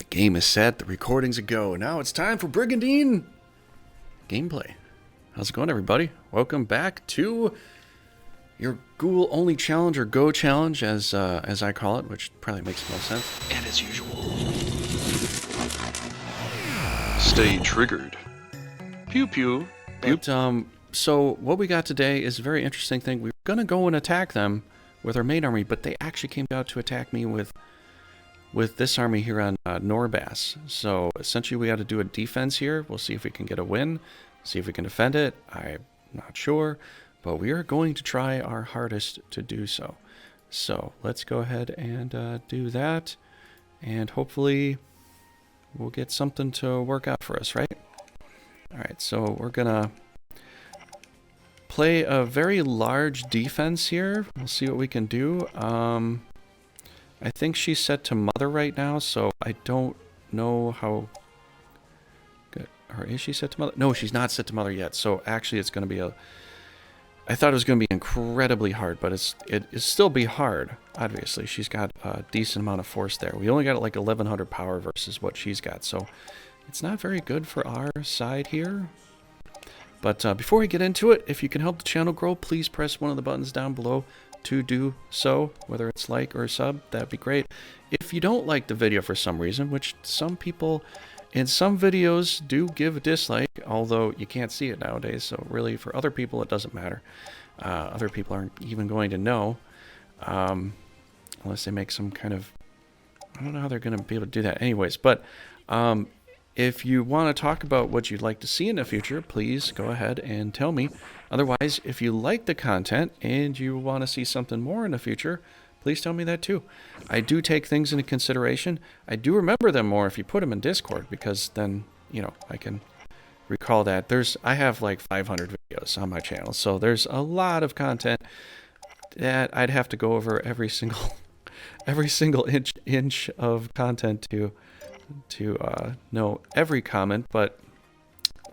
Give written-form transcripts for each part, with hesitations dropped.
Game is set, the recording's a go. Now it's time for Brigandine gameplay. How's it going, everybody? Welcome back to your Ghoul Only challenge, or Go challenge, as I call it, which probably makes no sense. And as usual, stay triggered. Pew pew. But, so what we got today is a very interesting thing. We were gonna go and attack them with our main army, but they actually came out to attack me with this army here on Norbass. So essentially we got to do a defense here. We'll see if we can get a win, see if we can defend it. I'm not sure, but we are going to try our hardest to do so. So let's go ahead and do that, and hopefully we'll get something to work out for us, right? All right, so we're gonna play a very large defense here. We'll see what we can do. I think she's set to Mother right now, so I don't know how good. Or is she set to Mother? No, she's not set to Mother yet. So actually, it's going to be a. I thought it was going to be incredibly hard, but it'll still be hard. Obviously, she's got a decent amount of force there. We only got like 1100 power versus what she's got, so it's not very good for our side here. But before we get into it, if you can help the channel grow, please press one of the buttons down below to do so, whether it's like or sub. That'd be great. If you don't like the video for some reason, which some people in some videos do give a dislike, although you can't see it nowadays, so really for other people it doesn't matter. Other people aren't even going to know, unless they make some kind of, I don't know how they're going to be able to do that anyways. But if you want to talk about what you'd like to see in the future, please go ahead and tell me. Otherwise, if you like the content and you want to see something more in the future, please tell me that too. I do take things into consideration. I do remember them more if you put them in Discord, because then, you know, I can recall that. I have like 500 videos on my channel, so there's a lot of content that I'd have to go over every single inch of content to know every comment. But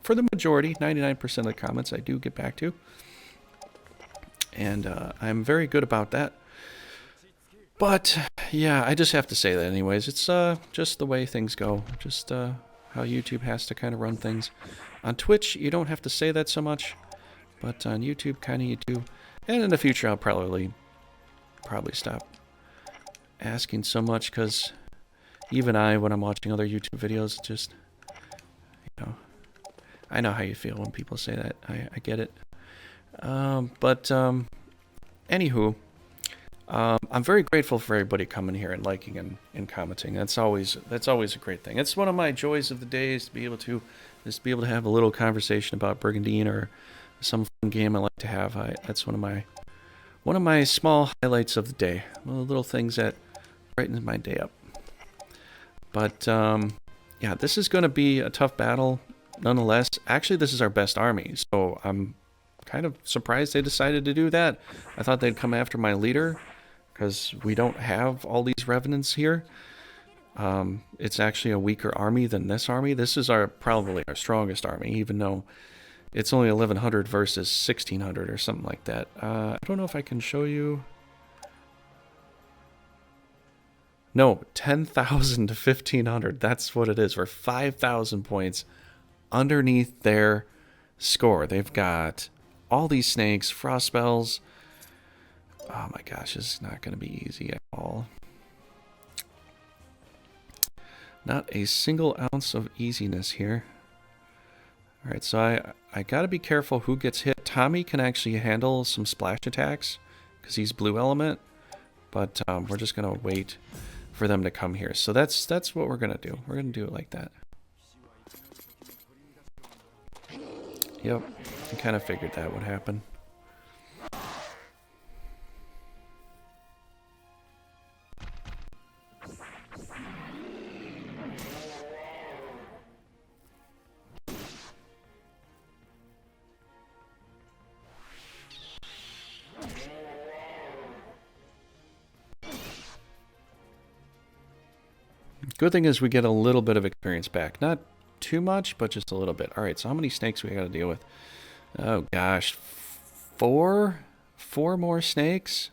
for the majority, 99% of the comments, I do get back to, and I'm very good about that. But yeah, I just have to say that anyways. It's just the way things go, just how YouTube has to kind of run things. On Twitch, you don't have to say that so much, but on YouTube, kind of you do. And in the future, I'll probably stop asking so much, because even when I'm watching other YouTube videos, just, you know, I know how you feel when people say that. I get it. Anywho, I'm very grateful for everybody coming here and liking and commenting. That's always a great thing. It's one of my joys of the day, is to be able to have a little conversation about Brigandine or some fun game I like to have. That's one of my small highlights of the day. One of the little things that brightens my day up. But yeah, this is going to be a tough battle nonetheless. Actually, this is our best army, so I'm kind of surprised they decided to do that. I thought they'd come after my leader, because we don't have all these revenants here. It's actually a weaker army than this army. This is probably our strongest army, even though it's only 1100 versus 1600 or something like that. I don't know if I can show you. No, 10,000 to 1,500. That's what it is. We're 5,000 points underneath their score. They've got all these snakes, frost spells. Oh my gosh, this is not going to be easy at all. Not a single ounce of easiness here. All right, so I got to be careful who gets hit. Tommy can actually handle some splash attacks because he's blue element, but we're just going to wait for them to come here. So that's what we're gonna do. We're gonna do it like that. Yep, I kind of figured that would happen. Good thing is we get a little bit of experience back. Not too much, but just a little bit. All right, so how many snakes we got to deal with? Oh gosh, four more snakes.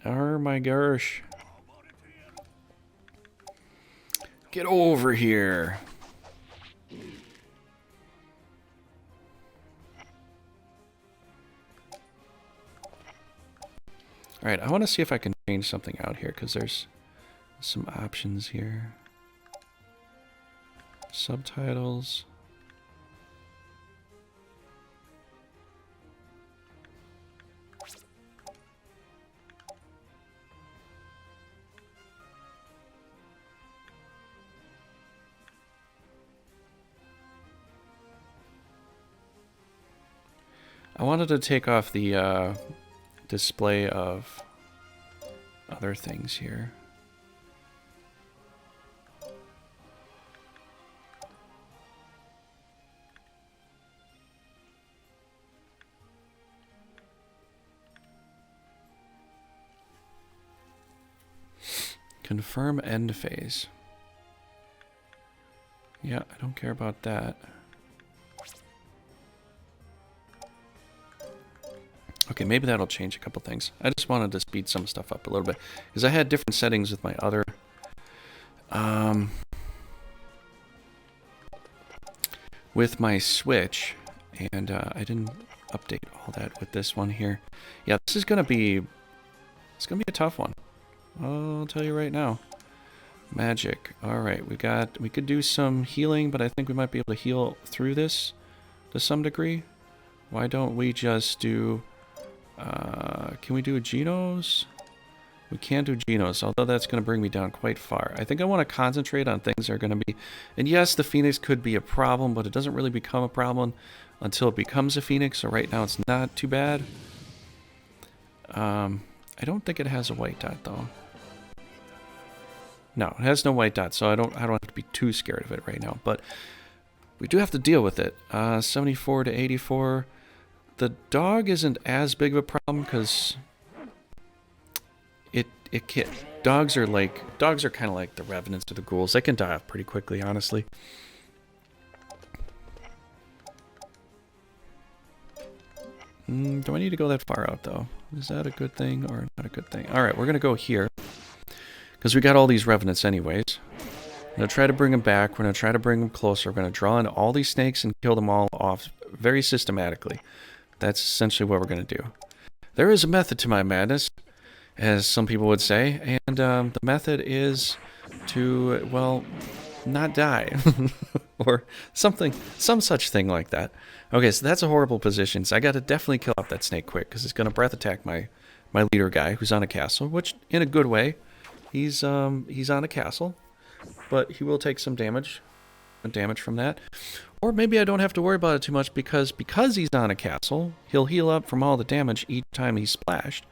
Oh my gosh. Get over here. Alright, I want to see if I can change something out here, because there's some options here. Subtitles. I wanted to take off the display of other things here. Confirm end phase. Yeah, I don't care about that. Okay, maybe that'll change a couple things. I just wanted to speed some stuff up a little bit, because I had different settings with my other with my Switch, and I didn't update all that with this one here. Yeah, this is gonna be a tough one. I'll tell you right now. Magic. All right, we could do some healing, but I think we might be able to heal through this to some degree. Why don't we just do? Can we do a Genos? We can do Genos, although that's going to bring me down quite far. I think I want to concentrate on things that are going to be... And yes, the Phoenix could be a problem, but it doesn't really become a problem until it becomes a Phoenix, so right now it's not too bad. I don't think it has a white dot, though. No, it has no white dot, so I don't have to be too scared of it right now, but we do have to deal with it. 74 to 84... The dog isn't as big of a problem because it can. Dogs are kind of like the revenants or the ghouls. They can die off pretty quickly, honestly. Do I need to go that far out though? Is that a good thing or not a good thing? All right, we're gonna go here because we got all these revenants anyways. I'm gonna try to bring them back. We're gonna try to bring them closer. We're gonna draw in all these snakes and kill them all off very systematically. That's essentially what we're going to do. There is a method to my madness, as some people would say, and the method is to, well, not die. Or some such thing like that. Okay, so that's a horrible position, so I got to definitely kill off that snake quick, because it's going to breath attack my leader guy, who's on a castle, which, in a good way, he's on a castle, but he will take some damage from that. Or maybe I don't have to worry about it too much because he's on a castle, he'll heal up from all the damage each time he's splashed,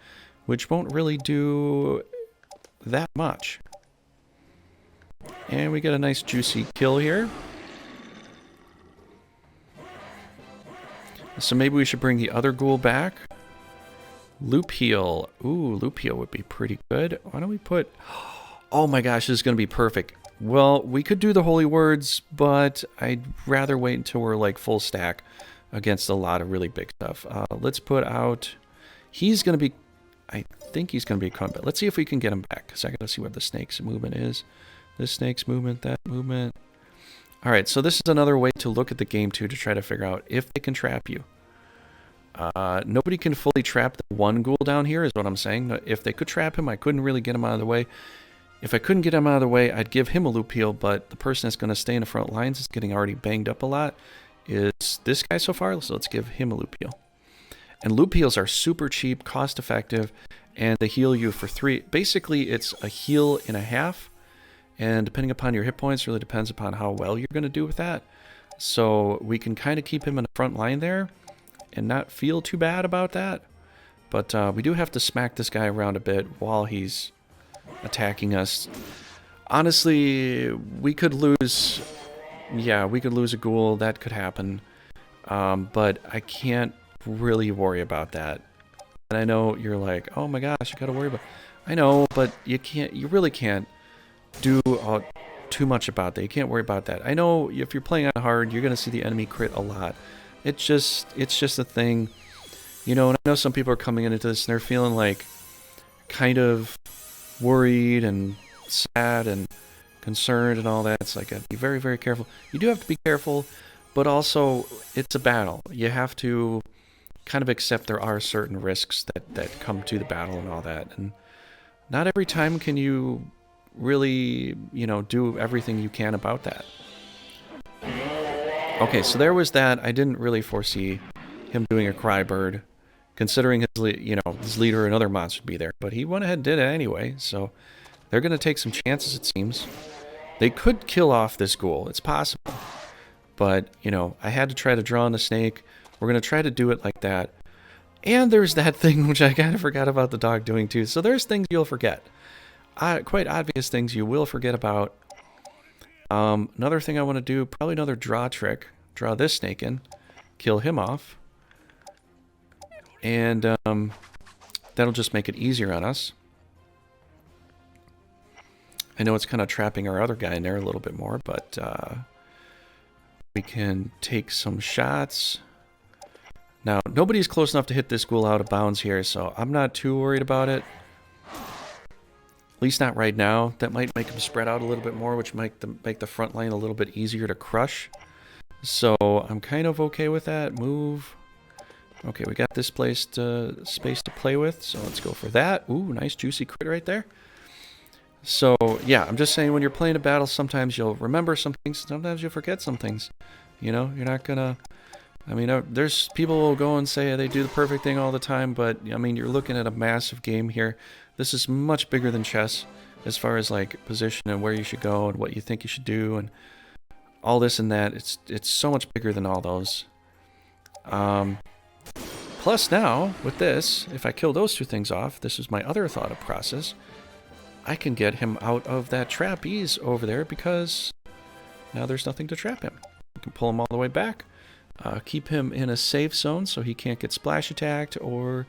which won't really do that much. And we get a nice juicy kill here. So maybe we should bring the other ghoul back. Loop heal. Ooh, loop heal would be pretty good. Why don't we put... Oh my gosh, this is going to be perfect. Well, we could do the holy words, but I'd rather wait until we're like full stack against a lot of really big stuff. Let's put out... He's going to be... I think he's going to be combat. Let's see if we can get him back, because I got to see where the snake's movement is. This snake's movement, that movement. All right, so this is another way to look at the game, too, to try to figure out if they can trap you. Nobody can fully trap the one ghoul down here, is what I'm saying. If they could trap him, I couldn't really get him out of the way. If I couldn't get him out of the way, I'd give him a loop heal, but the person that's going to stay in the front lines is getting already banged up a lot is this guy so far, so let's give him a loop heal. And loop heals are super cheap, cost effective, and they heal you for 3. Basically, it's a heal and a half, and depending upon your hit points, really depends upon how well you're going to do with that. So we can kind of keep him in the front line there and not feel too bad about that. But we do have to smack this guy around a bit while he's attacking us. Honestly, we could lose... Yeah, we could lose a ghoul. That could happen. But I can't really worry about that. And I know you're like, oh my gosh, you gotta worry about... I know, but you can't... You really can't do too much about that. You can't worry about that. I know if you're playing on hard, you're gonna see the enemy crit a lot. It's just a thing. You know, and I know some people are coming into this and they're feeling like kind of worried and sad and concerned and all that. It's like, be very, very careful. You do have to be careful, but also it's a battle. You have to kind of accept there are certain risks that come to the battle and all that. And not every time can you really, you know, do everything you can about that. Okay, so there was that. I didn't really foresee him doing a cry bird, considering his leader and other monsters would be there. But he went ahead and did it anyway, so they're going to take some chances, it seems. They could kill off this ghoul. It's possible. But, you know, I had to try to draw on the snake. We're going to try to do it like that. And there's that thing which I kind of forgot about the dog doing too. So there's things you'll forget. Quite obvious things you will forget about. Another thing I want to do, probably another draw trick. Draw this snake in. Kill him off. And that'll just make it easier on us. I know it's kind of trapping our other guy in there a little bit more, but we can take some shots. Now, nobody's close enough to hit this ghoul out of bounds here, so I'm not too worried about it. At least not right now. That might make him spread out a little bit more, which might make the front line a little bit easier to crush. So I'm kind of okay with that. Move. Okay, we got this space to play with, so let's go for that. Ooh, nice juicy crit right there. So, yeah, I'm just saying when you're playing a battle, sometimes you'll remember some things, sometimes you'll forget some things. You know, you're not gonna... I mean, there's people who will go and say they do the perfect thing all the time, but, I mean, you're looking at a massive game here. This is much bigger than chess as far as, like, position and where you should go and what you think you should do and all this and that. It's so much bigger than all those. Plus now, with this, if I kill those two things off, this is my other thought of process, I can get him out of that trap he's over there because now there's nothing to trap him. You can pull him all the way back. Keep him in a safe zone so he can't get splash attacked or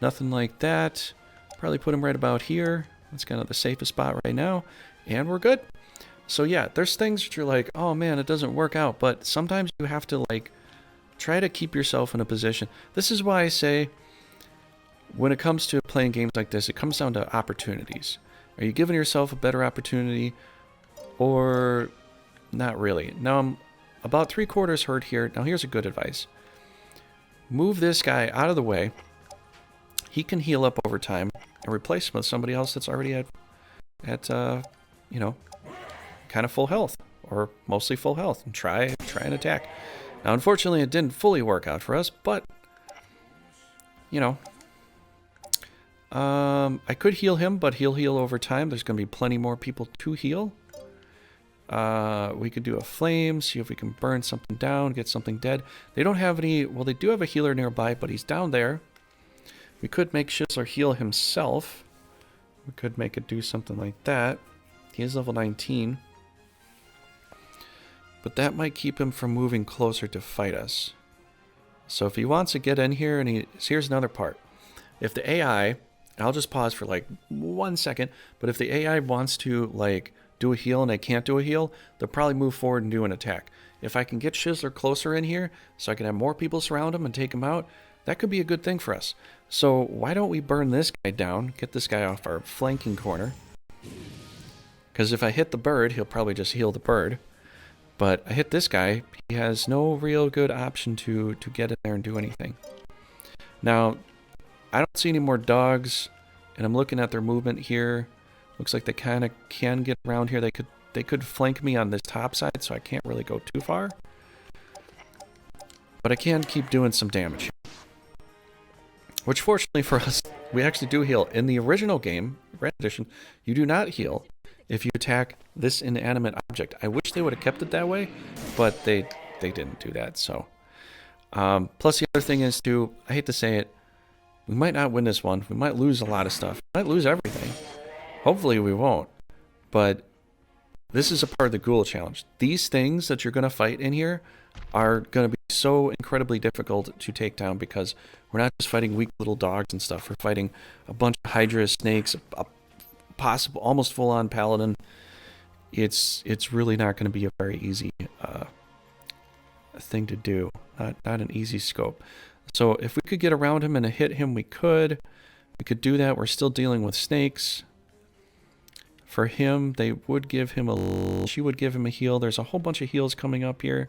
nothing like that. Probably put him right about here. That's kind of the safest spot right now. And we're good. So yeah, there's things that you're like, oh man, it doesn't work out. But sometimes you have to like try to keep yourself in a position. This is why I say when it comes to playing games like this, it comes down to opportunities. Are you giving yourself a better opportunity or not really? Now I'm about 3/4 hurt here. Now here's a good advice. Move this guy out of the way. He can heal up over time and replace him with somebody else that's already at you know, kind of full health or mostly full health and try and attack. Now unfortunately it didn't fully work out for us, but you know, I could heal him, but he'll heal over time. There's going to be plenty more people to heal. We could do a flame, see if we can burn something down, get something dead. They don't have any... Well, they do have a healer nearby, but he's down there. We could make Shizzler heal himself. We could make it do something like that. He is level 19. But that might keep him from moving closer to fight us. So if he wants to get in here, and here's another part. If the AI... I'll just pause for like 1 second, but if the AI wants to like do a heal and they can't do a heal, they'll probably move forward and do an attack. If I can get Shizzler closer in here so I can have more people surround him and take him out, that could be a good thing for us. So why don't we burn this guy down, get this guy off our flanking corner? Because if I hit the bird, he'll probably just heal the bird. But I hit this guy, he has no real good option to get in there and do anything. Now, I don't see any more dogs, and I'm looking at their movement here. Looks like they kind of can get around here. They could flank me on this top side, so I can't really go too far. But I can keep doing some damage. Which fortunately for us, we actually do heal. In the original game, Red Edition, you do not heal if you attack this inanimate object. I wish they would have kept it that way, but they didn't do that. So, plus the other thing is too, I hate to say it, we might not win this one. We might lose a lot of stuff. We might lose everything. Hopefully we won't. But this is a part of the Ghoul Challenge. These things that you're going to fight in here are going to be so incredibly difficult to take down because we're not just fighting weak little dogs and stuff. We're fighting a bunch of Hydra snakes, a possible, almost full-on paladin. It's really not going to be a very easy thing to do. Not an easy scope. So if we could get around him and hit him, we could. We could do that. We're still dealing with snakes. For him, they would give him a... She would give him a heal. There's a whole bunch of heals coming up here.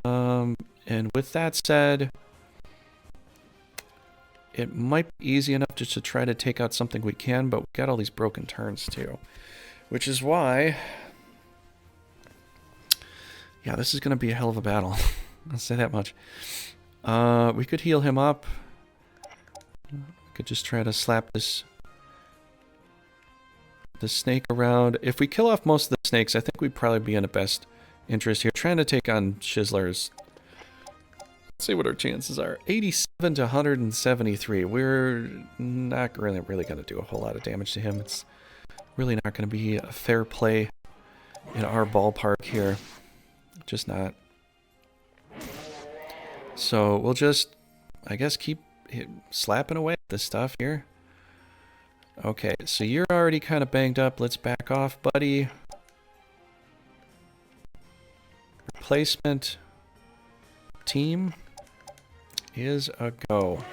And with that said, it might be easy enough just to try to take out something we can, but we got all these broken turns too. Which is why... Yeah, this is going to be a hell of a battle. I'll say that much. We could heal him up. We could just try to slap this snake around. If we kill off most of the snakes, I think we'd probably be in the best interest here. Trying to take on Shizzlers. Let's see what our chances are. 87 to 173. We're not really going to do a whole lot of damage to him. It's really not going to be a fair play in our ballpark here. Just not. So we'll just, I guess, keep slapping away at this stuff here. Okay, so you're already kind of banged up. Let's back off, buddy. Replacement team is a go.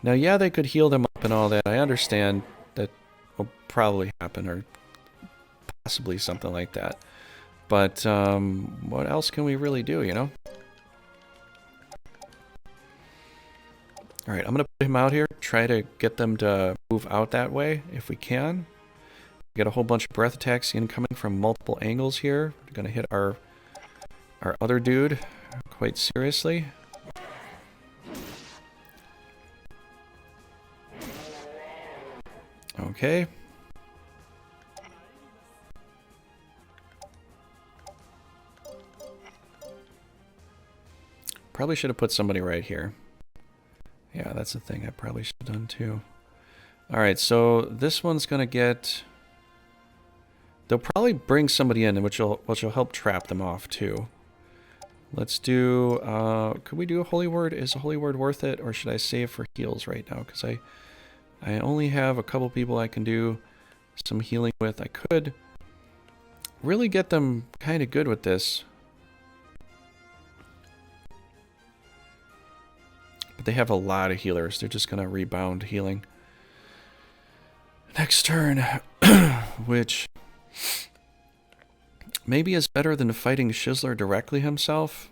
Now, yeah, they could heal them up and all that. I understand that will probably happen, or possibly something like that. But what else can we really do, you know? Alright, I'm going to put him out here. Try to get them to move out that way if we can. We got a whole bunch of breath attacks incoming from multiple angles here. We're going to hit our other dude quite seriously. Okay. Probably should have put somebody right here. Yeah, that's the thing I probably should have done too. Alright, so this one's going to get... They'll probably bring somebody in, which will help trap them off too. Let's do... could we do a Holy Word? Is a Holy Word worth it? Or should I save for heals right now? Because I only have a couple people I can do some healing with. I could really get them kind of good with this. But they have a lot of healers. They're just going to rebound healing. Next turn, which maybe is better than fighting Shizzler directly himself.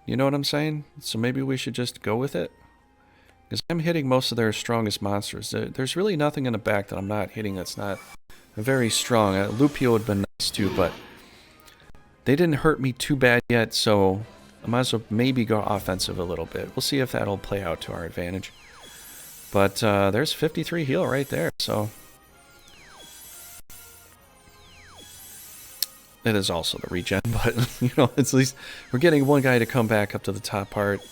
You know what I'm saying? So maybe we should just go with it. Because I'm hitting most of their strongest monsters. There's really nothing in the back that I'm not hitting that's not very strong. Lupio would have been nice too, but they didn't hurt me too bad yet, so... I might as well maybe go offensive a little bit. We'll see if that'll play out to our advantage. But there's 53 heal right there, so... It is also the regen, but, you know, at least we're getting one guy to come back up to the top part.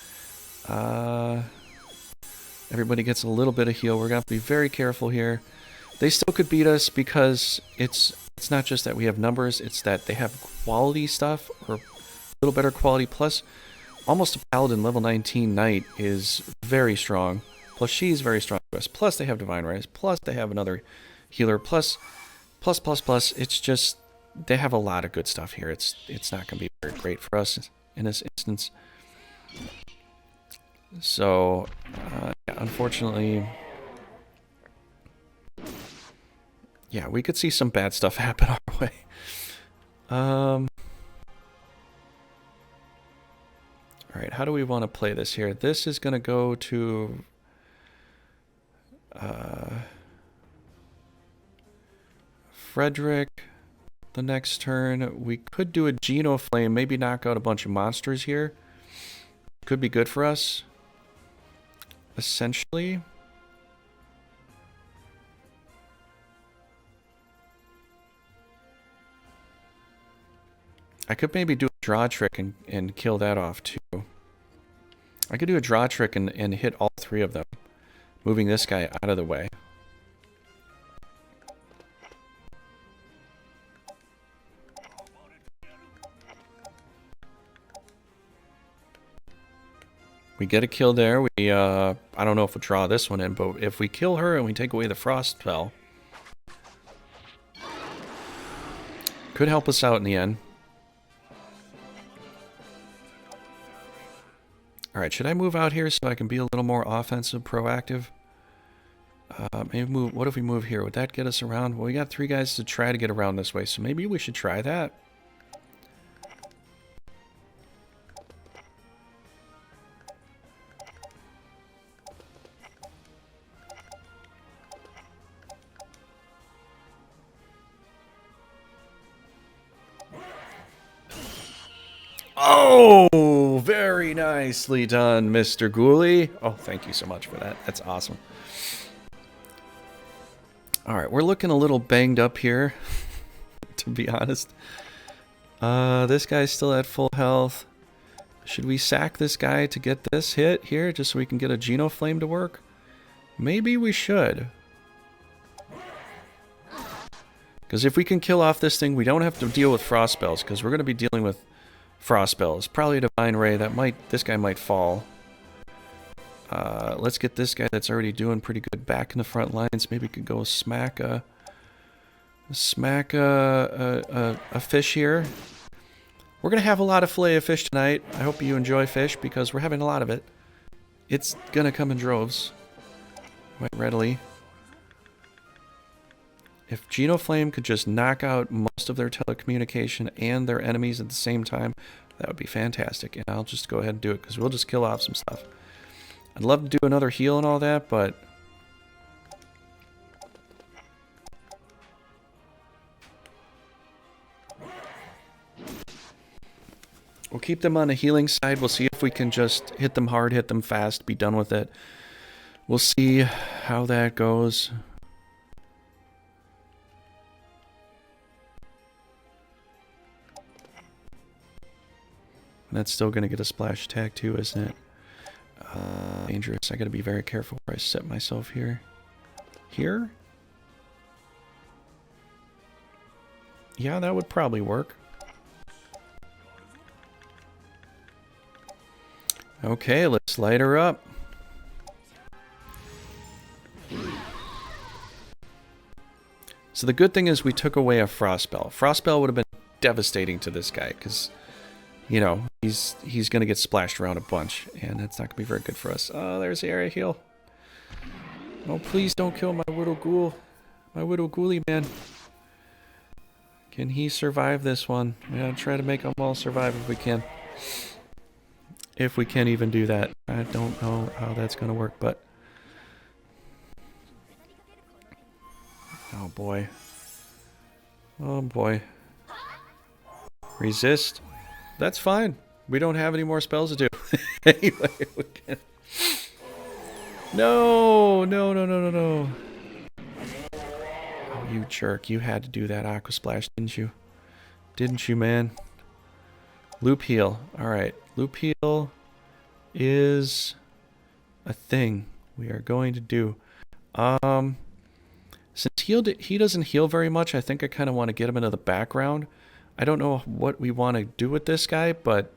Everybody gets a little bit of heal. We're going to have to be very careful here. They still could beat us because it's not just that we have numbers, it's that they have quality stuff, or... little better quality, plus almost a paladin level 19 knight is very strong, plus she's very strong to us, plus they have divine rise, plus they have another healer, plus it's just they have a lot of good stuff here. It's not going to be very great for us in this instance. So yeah, unfortunately, yeah, we could see some bad stuff happen our way. Alright, how do we want to play this here? This is going to go to... Frederick the next turn. We could do a Geno Flame, maybe knock out a bunch of monsters here. Could be good for us. Essentially. I could maybe do a draw trick and kill that off too. I could do a draw trick and hit all three of them, moving this guy out of the way. We get a kill there. We I don't know if we'll draw this one in, but if we kill her and we take away the frost spell, could help us out in the end. Alright, should I move out here so I can be a little more offensive, proactive? Maybe move. What if we move here? Would that get us around? Well, we got 3 guys to try to get around this way, so maybe we should try that. Oh, very nicely done, Mr. Ghoulie. Oh, thank you so much for that. That's awesome. All right, we're looking a little banged up here, to be honest. This guy's still at full health. Should we sack this guy to get this hit here, just so we can get a Genoflame to work? Maybe we should. Because if we can kill off this thing, we don't have to deal with frost spells, because we're going to be dealing with frost spells. Probably a Divine Ray. This guy might fall. Let's get this guy that's already doing pretty good back in the front lines. Maybe we could go smack a fish here. We're gonna have a lot of fillet of fish tonight. I hope you enjoy fish because we're having a lot of it. It's gonna come in droves quite readily. If Genoflame could just knock out most of their telecommunication and their enemies at the same time, that would be fantastic. And I'll just go ahead and do it because we'll just kill off some stuff. I'd love to do another heal and all that, but we'll keep them on the healing side. We'll see if we can just hit them hard, hit them fast, be done with it. We'll see how that goes. That's still going to get a splash attack too, isn't it? Dangerous. I got to be very careful where I set myself here. Here? Yeah, that would probably work. Okay, let's light her up. So the good thing is we took away a frost spell. Frost spell would have been devastating to this guy because, you know, he's going to get splashed around a bunch, and that's not going to be very good for us. Oh, there's the area heal. Oh, please don't kill my Widow Ghoul. My Widow Ghoulie, man. Can he survive this one? Yeah, try to make them all survive if we can. If we can even do that. I don't know how that's going to work, but... Oh, boy. Oh, boy. Resist. That's fine. We don't have any more spells to do. Anyway, we can... No! No, no, no, no, no. Oh, you jerk. You had to do that Aqua Splash, didn't you? Didn't you, man? Loop heal. Alright. Loop heal is a thing we are going to do. Since he doesn't heal very much, I think I kind of want to get him into the background. I don't know what we want to do with this guy, but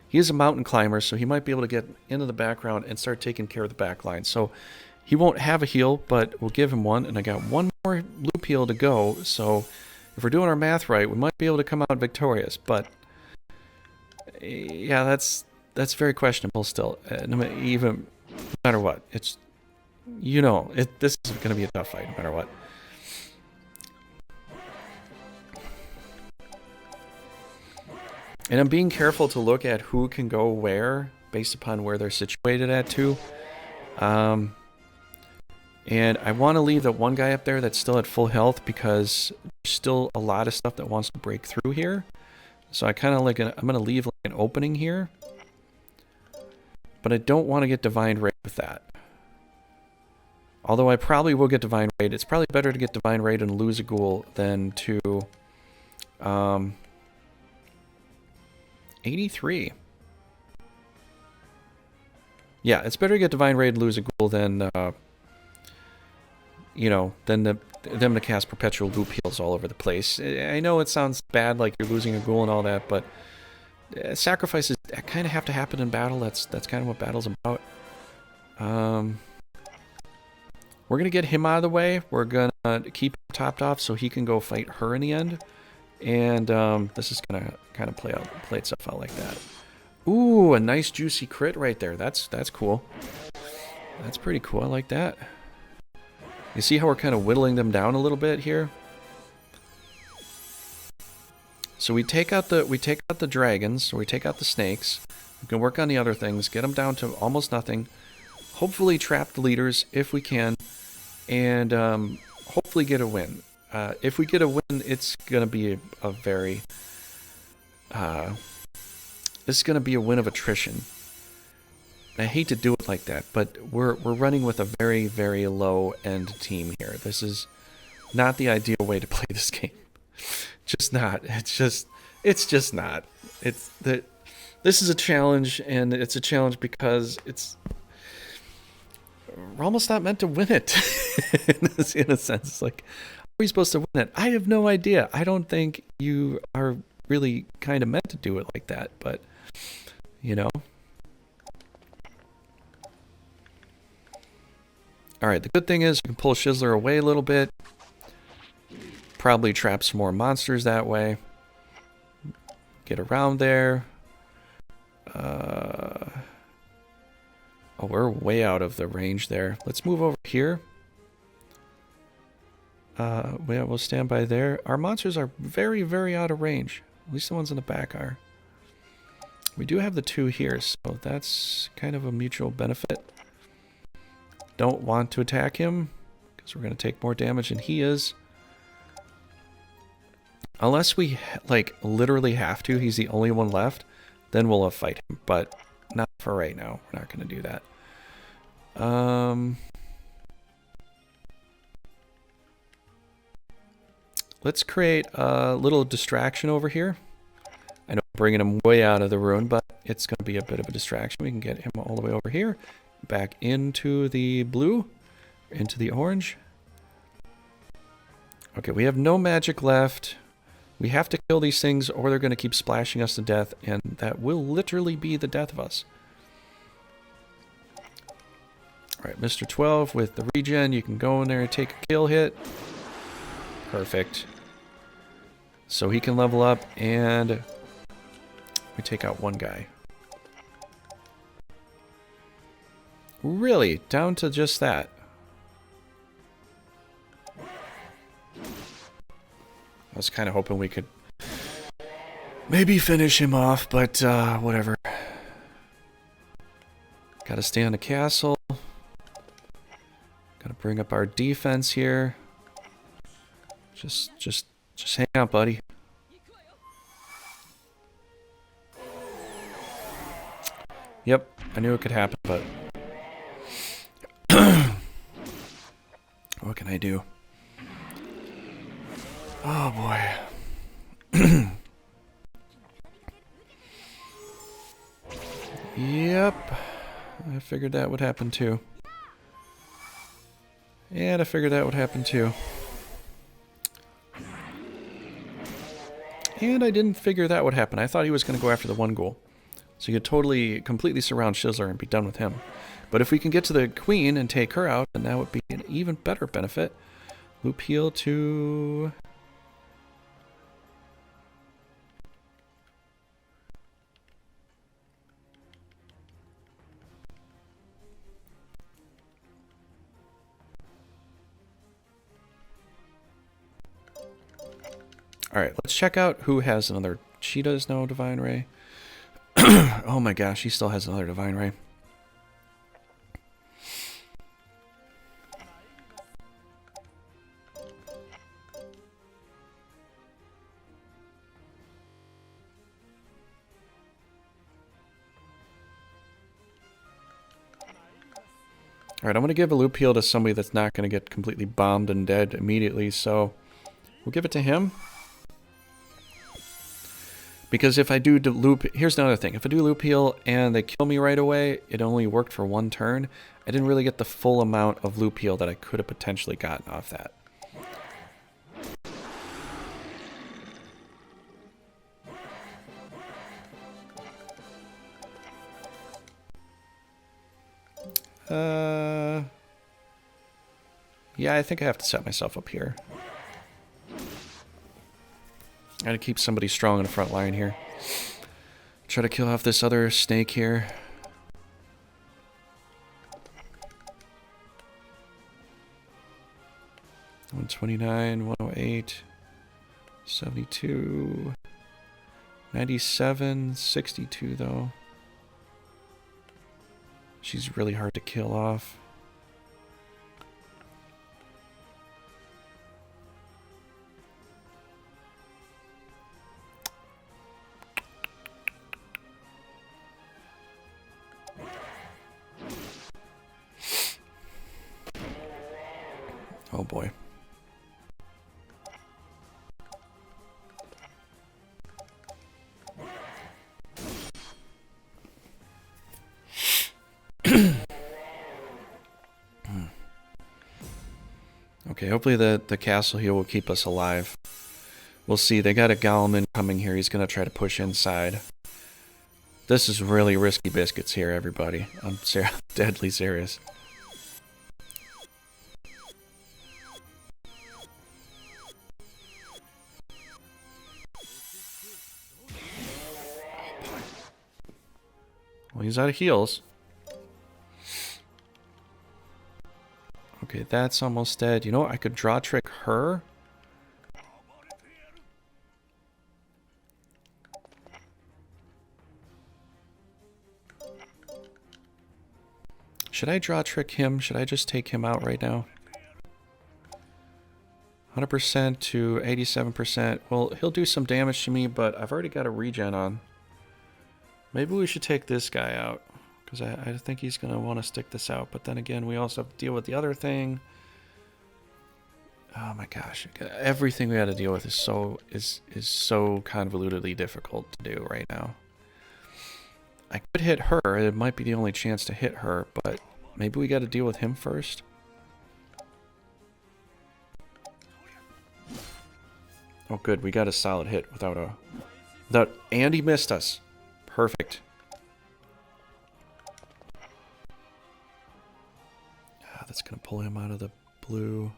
he is a mountain climber, so he might be able to get into the background and start taking care of the back line. So he won't have a heal, but we'll give him one. And I got one more loop heal to go, so if we're doing our math right, we might be able to come out victorious. But yeah, that's very questionable still. Even no matter what, it's, you know, this is going to be a tough fight no matter what. And I'm being careful to look at who can go where based upon where they're situated at too. And I want to leave the one guy up there that's still at full health because there's still a lot of stuff that wants to break through here. So I kind of like I'm going to leave like an opening here. But I don't want to get Divine Raid with that. Although I probably will get Divine Raid. It's probably better to get Divine Raid and lose a ghoul than to 83. Yeah, it's better to get Divine Raid and lose a ghoul than you know, than them to cast perpetual loop heals all over the place. I know it sounds bad, like you're losing a ghoul and all that, but sacrifices kind of have to happen in battle. That's kind of what battle's about. We're gonna get him out of the way. We're gonna keep him topped off so he can go fight her in the end. And this is gonna kind of play itself out like that. Ooh, a nice juicy crit right there. That's cool. That's pretty cool. I like that. You see how we're kind of whittling them down a little bit here? So we take out the dragons, or we take out the snakes. We can work on the other things, get them down to almost nothing. Hopefully trap the leaders if we can, and hopefully get a win. If we get a win, it's gonna be a very it's gonna be a win of attrition. I hate to do it like that, but we're running with a very, very low end team here. This is not the ideal way to play this game. Just not. It's just not. This is a challenge, and it's a challenge because we're almost not meant to win it. In a sense, it's like, are we supposed to win it? I have no idea. I don't think you are really kind of meant to do it like that, but you know. Alright, the good thing is we can pull Shizzler away a little bit. Probably trap some more monsters that way. Get around there. Oh, we're way out of the range there. Let's move over here. We'll stand by there. Our monsters are very, very out of range. At least the ones in the back are. We do have the two here, so that's kind of a mutual benefit. Don't want to attack him, because we're going to take more damage than he is. Unless we, like, literally have to, he's the only one left, then we'll fight him. But not for right now. We're not going to do that. Let's create a little distraction over here. I know I'm bringing him way out of the rune, but it's going to be a bit of a distraction. We can get him all the way over here. Back into the blue, into the orange. Okay, we have no magic left. We have to kill these things or they're going to keep splashing us to death, and that will literally be the death of us. Alright, Mr. 12 with the regen, you can go in there and take a kill hit. Perfect. So he can level up, and we take out one guy. Really? Down to just that? I was kind of hoping we could maybe finish him off, but whatever. Gotta stay on the castle. Gotta bring up our defense here. Just hang out, buddy. Yep, I knew it could happen, but what can I do? Oh boy. Yep. I figured that would happen too. And I figured that would happen too. And I didn't figure that would happen. I thought he was going to go after the one ghoul. So you could completely surround Shizzler and be done with him. But if we can get to the queen and take her out, then that would be an even better benefit. Loop heal to... Alright, let's check out who has another... She does no Divine Ray. Oh my gosh, he still has another Divine Ray. Alright, I'm going to give a loop heal to somebody that's not going to get completely bombed and dead immediately, so we'll give it to him. Because if I do loop... Here's another thing. If I do loop heal and they kill me right away, it only worked for one turn. I didn't really get the full amount of loop heal that I could have potentially gotten off that. Yeah, I think I have to set myself up here. I gotta keep somebody strong in the front line here. Try to kill off this other snake here. 129, 108, 72, 97, 62 though. She's really hard to kill off. Oh boy. Okay, hopefully the castle here will keep us alive. We'll see. They got a Goleman coming here. He's going to try to push inside. This is really risky biscuits here, everybody. I'm deadly serious. Well, he's out of heals. Okay, that's almost dead. You know what? I could draw trick her. Should I draw trick him? Should I just take him out right now? 100% to 87%. Well, he'll do some damage to me, but I've already got a regen on. Maybe we should take this guy out, because I think he's going to want to stick this out. But then again, we also have to deal with the other thing. Oh my gosh. Everything we got to deal with is so convolutedly difficult to do right now. I could hit her. It might be the only chance to hit her, but maybe we got to deal with him first. Oh good, we got a solid hit and he missed us. Perfect. That's gonna pull him out of the blue.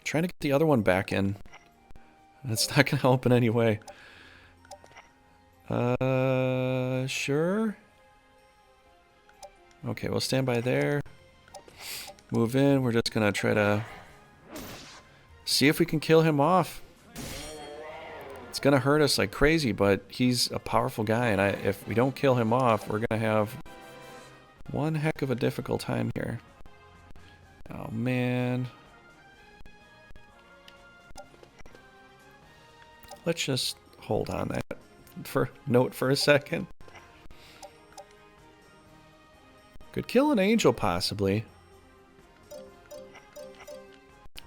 Trying to get the other one back in. That's not gonna help in any way. Sure. Okay, we'll stand by there. Move in. We're just gonna try to see if we can kill him off. It's gonna hurt us like crazy, but he's a powerful guy, and if we don't kill him off, we're gonna have one heck of a difficult time here. Oh man. Let's just hold on that note for a second. Could kill an angel possibly.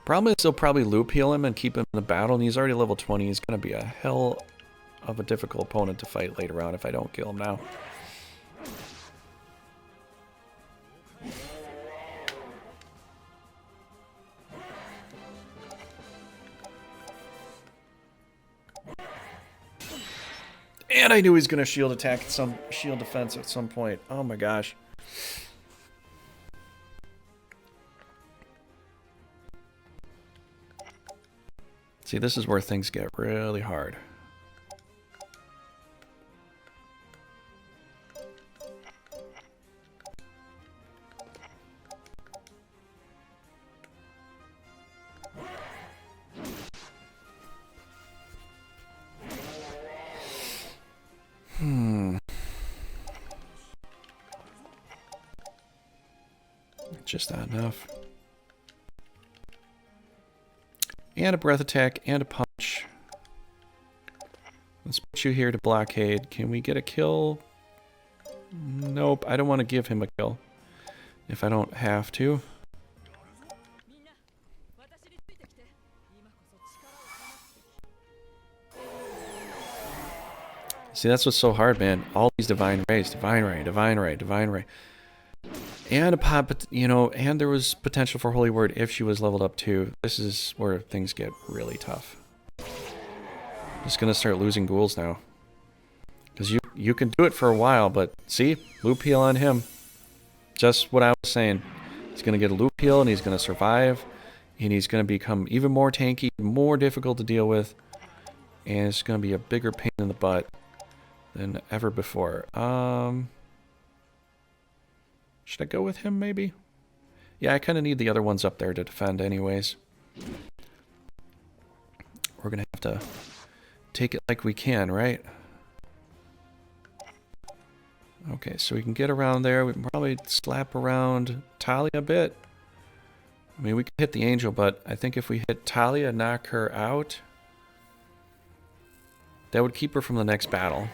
Problem is they'll probably loop heal him and keep him in the battle, and he's already level 20. He's going to be a hell of a difficult opponent to fight later on if I don't kill him now. And I knew he was going to shield attack, shield defense at some point. Oh my gosh. See, this is where things get really hard. Just not enough. And a breath attack and a punch. Let's put you here to blockade. Can we get a kill? Nope, I don't want to give him a kill if I don't have to. See, that's what's so hard, man. All these divine rays, divine ray, divine ray, divine ray. And a pop, you know, and there was potential for Holy Word if she was leveled up too. This is where things get really tough. Just gonna start losing ghouls now. Because you can do it for a while, but see? Loop heal on him. Just what I was saying. He's gonna get a loop heal and he's gonna survive. And he's gonna become even more tanky, more difficult to deal with. And it's gonna be a bigger pain in the butt than ever before. Should I go with him, maybe? Yeah, I kind of need the other ones up there to defend anyways. We're going to have to take it like we can, right? Okay, so we can get around there. We can probably slap around Talia a bit. I mean, we can hit the angel, but I think if we hit Talia, knock her out, that would keep her from the next battle.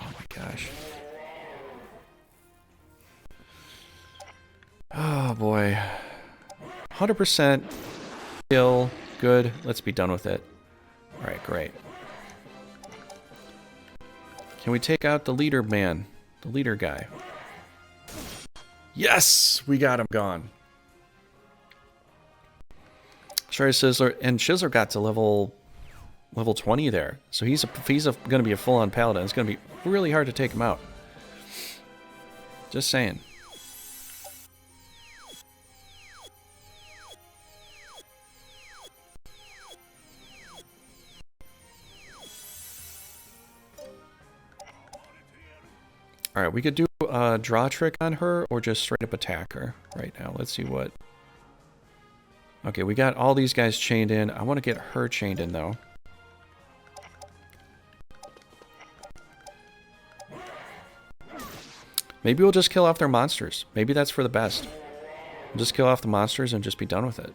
Oh my gosh. Oh boy. 100% kill. Good. Let's be done with it. Alright, great. Can we take out the leader man? The leader guy. Yes! We got him gone. Sorry, Sizzler. And Shizzler got to level 20 there. So he's going to be a full-on paladin. It's going to be really hard to take him out. Just saying. Alright, we could do a draw trick on her or just straight up attack her right now. Let's see what... Okay, we got all these guys chained in. I want to get her chained in, though. Maybe we'll just kill off their monsters. Maybe that's for the best. We'll just kill off the monsters and just be done with it.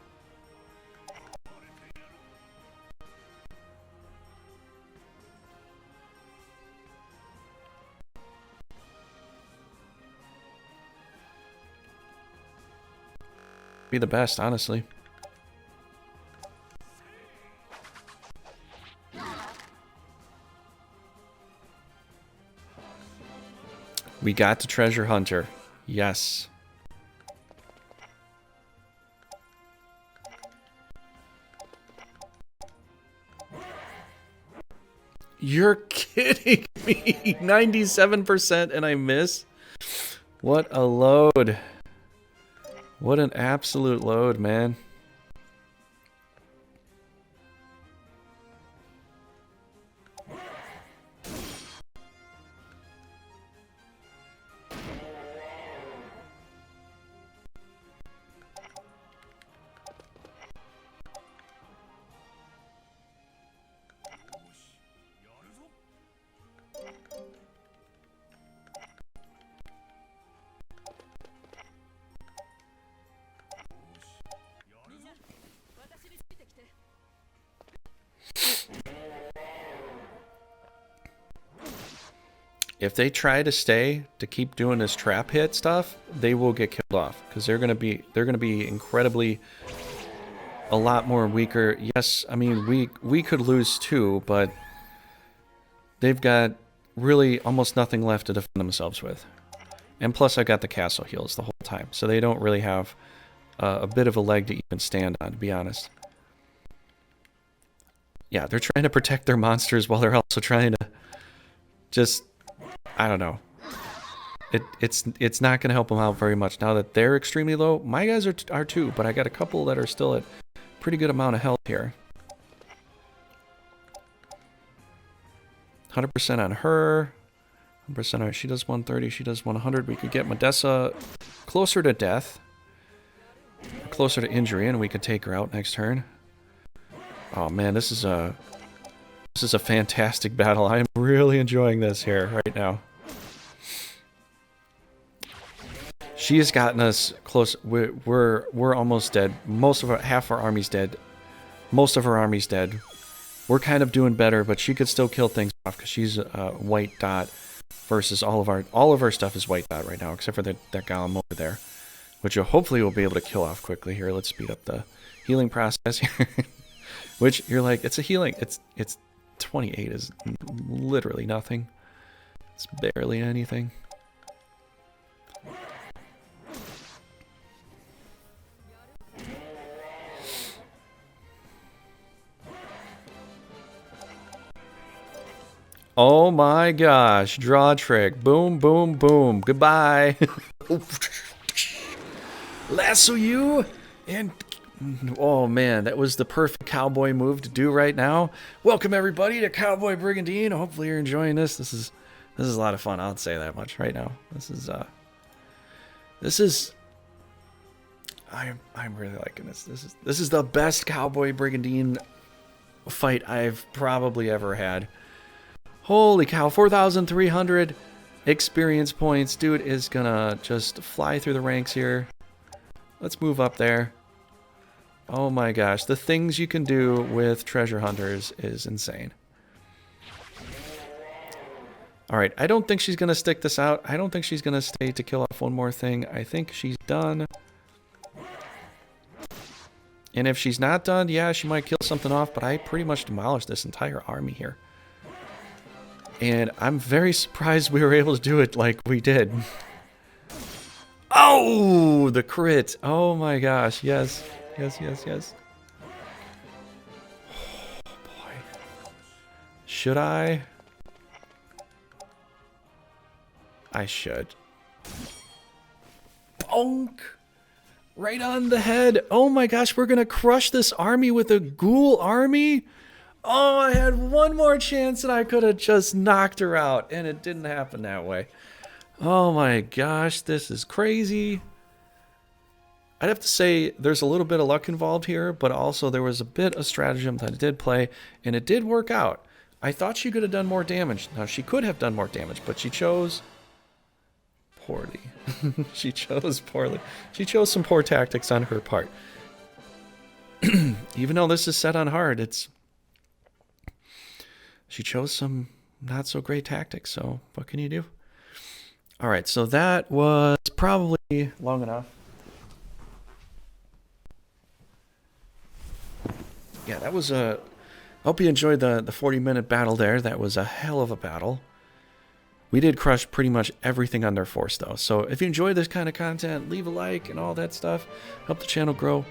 Be the best, honestly. We got the treasure hunter. Yes. You're kidding me. 97% and I miss. What a load. What an absolute load, man. If they try to stay to keep doing this trap hit stuff, they will get killed off because they're gonna be incredibly a lot more weaker. Yes, I mean we could lose too, but they've got really almost nothing left to defend themselves with. And plus, I got the castle heals the whole time, so they don't really have a bit of a leg to even stand on, to be honest. Yeah, they're trying to protect their monsters while they're also trying to just, I don't know. It's not going to help them out very much. Now that they're extremely low, my guys are too, but I got a couple that are still at pretty good amount of health here. 100% on her. 100% on her. She does 130, she does 100. We could get Modessa closer to death. Closer to injury, and we could take her out next turn. Oh man, this is a fantastic battle. I am really enjoying this here right now. She has gotten us close. We're almost dead. Half our army's dead. Most of her army's dead. We're kind of doing better, but she could still kill things off because she's a white dot versus all of our stuff is white dot right now, except for that golem over there, which you'll hopefully will be able to kill off quickly here. Let's speed up the healing process here. Which you're like, it's a healing. It's 28 is literally nothing. It's barely anything. Oh my gosh, draw trick. Boom, boom, boom. Goodbye. Lasso you and... Oh man, that was the perfect cowboy move to do right now. Welcome everybody to Cowboy Brigandine. Hopefully you're enjoying this. This is a lot of fun. I'll say that much right now. This is This is... I'm really liking this. This is the best Cowboy Brigandine fight I've probably ever had. Holy cow, 4,300 experience points. Dude is gonna just fly through the ranks here. Let's move up there. Oh my gosh, the things you can do with treasure hunters is insane. Alright, I don't think she's gonna stick this out. I don't think she's gonna stay to kill off one more thing. I think she's done. And if she's not done, yeah, she might kill something off, but I pretty much demolished this entire army here. And I'm very surprised we were able to do it like we did. Oh, the crit. Oh my gosh, yes. Yes, yes, yes. Oh boy. Should I? I should. Bonk! Right on the head. Oh my gosh, we're gonna crush this army with a ghoul army? Oh, I had one more chance and I could have just knocked her out, and it didn't happen that way. Oh my gosh, this is crazy. I'd have to say there's a little bit of luck involved here, but also there was a bit of stratagem that I did play, and it did work out. I thought she could have done more damage. Now, she could have done more damage, but she chose poorly. She chose poorly. She chose some poor tactics on her part. Even though this is set on hard, she chose some not so great tactics, so what can you do? All right, so that was probably long enough. Yeah, that was a... Hope you enjoyed the 40-minute battle there. That was a hell of a battle. We did crush pretty much everything on their force, though. So if you enjoy this kind of content, leave a like and all that stuff. Help the channel grow.